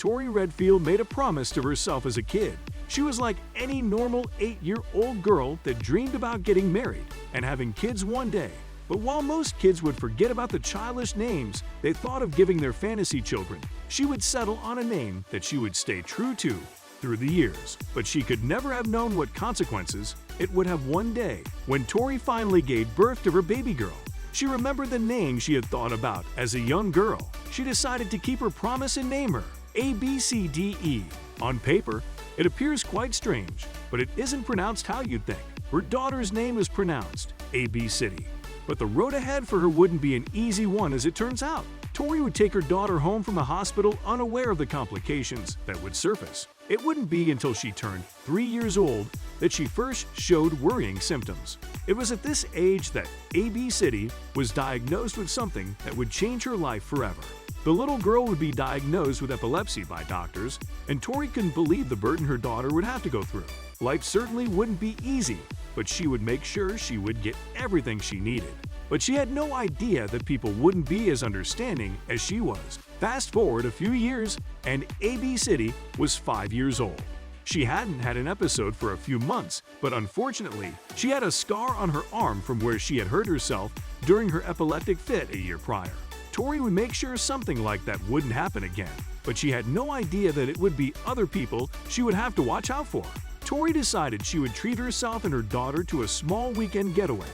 Tori Redfield made a promise to herself as a kid. She was like any normal 8-year-old girl that dreamed about getting married and having kids one day. But while most kids would forget about the childish names they thought of giving their fantasy children, she would settle on a name that she would stay true to through the years. But she could never have known what consequences it would have one day when Tori finally gave birth to her baby girl. She remembered the name she had thought about as a young girl. She decided to keep her promise and name her ABCDE. On paper, it appears quite strange, but it isn't pronounced how you'd think. Her daughter's name is pronounced AB City. But the road ahead for her wouldn't be an easy one as it turns out. Tori would take her daughter home from the hospital unaware of the complications that would surface. It wouldn't be until she turned 3 years old that she first showed worrying symptoms. It was at this age that AB City was diagnosed with something that would change her life forever. The little girl would be diagnosed with epilepsy by doctors, and Tori couldn't believe the burden her daughter would have to go through. Life certainly wouldn't be easy, but she would make sure she would get everything she needed. But she had no idea that people wouldn't be as understanding as she was. Fast forward a few years, and AB City was 5 years old. She hadn't had an episode for a few months, but unfortunately, she had a scar on her arm from where she had hurt herself during her epileptic fit a year prior. Tori would make sure something like that wouldn't happen again, but she had no idea that it would be other people she would have to watch out for. Tori decided she would treat herself and her daughter to a small weekend getaway.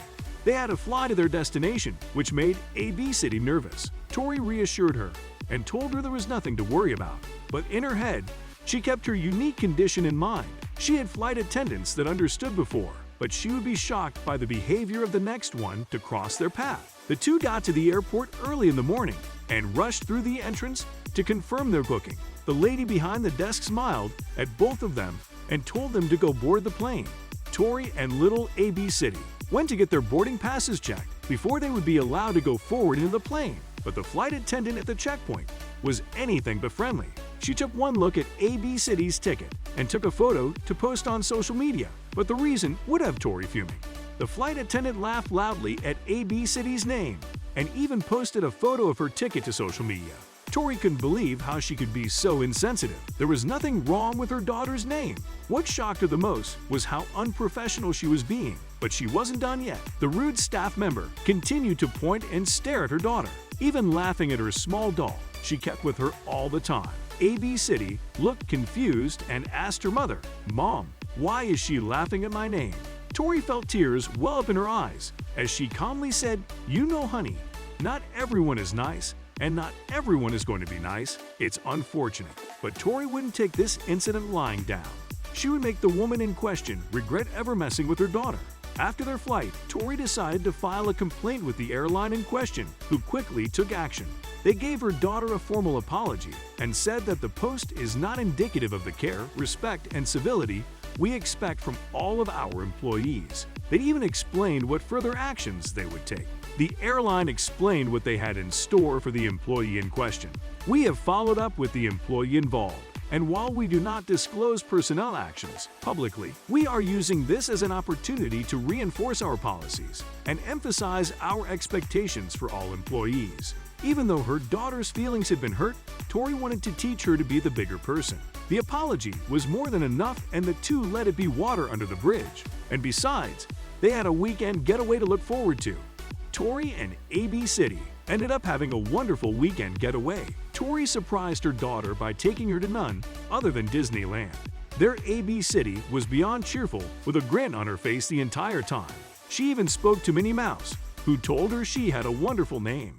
They had to fly to their destination, which made AB City nervous. Tori reassured her and told her there was nothing to worry about. But in her head, she kept her unique condition in mind. She had flight attendants that understood before, but she would be shocked by the behavior of the next one to cross their path. The two got to the airport early in the morning and rushed through the entrance to confirm their booking. The lady behind the desk smiled at both of them and told them to go board the plane. Tori and little AB City went to get their boarding passes checked before they would be allowed to go forward into the plane. But the flight attendant at the checkpoint was anything but friendly. She took one look at AB City's ticket and took a photo to post on social media. But the reason would have Tori fuming. The flight attendant laughed loudly at AB City's name and even posted a photo of her ticket to social media. Tori couldn't believe how she could be so insensitive. There was nothing wrong with her daughter's name. What shocked her the most was how unprofessional she was being. But she wasn't done yet. The rude staff member continued to point and stare at her daughter, even laughing at her small doll she kept with her all the time. AB City looked confused and asked her mother, "Mom, why is she laughing at my name?" Tori felt tears well up in her eyes as she calmly said, "You know, honey, not everyone is nice, and not everyone is going to be nice. It's unfortunate." But Tori wouldn't take this incident lying down. She would make the woman in question regret ever messing with her daughter. After their flight, Tori decided to file a complaint with the airline in question, who quickly took action. They gave her daughter a formal apology and said that the post is not indicative of the care, respect, and civility we expect from all of our employees. They even explained what further actions they would take. The airline explained what they had in store for the employee in question. "We have followed up with the employee involved, and while we do not disclose personnel actions publicly, we are using this as an opportunity to reinforce our policies and emphasize our expectations for all employees." Even though her daughter's feelings had been hurt, Tori wanted to teach her to be the bigger person. The apology was more than enough, and the two let it be water under the bridge. And besides, they had a weekend getaway to look forward to. Tori and AB City ended up having a wonderful weekend getaway. Tori surprised her daughter by taking her to none other than Disneyland. Their AB City was beyond cheerful, with a grin on her face the entire time. She even spoke to Minnie Mouse, who told her she had a wonderful name.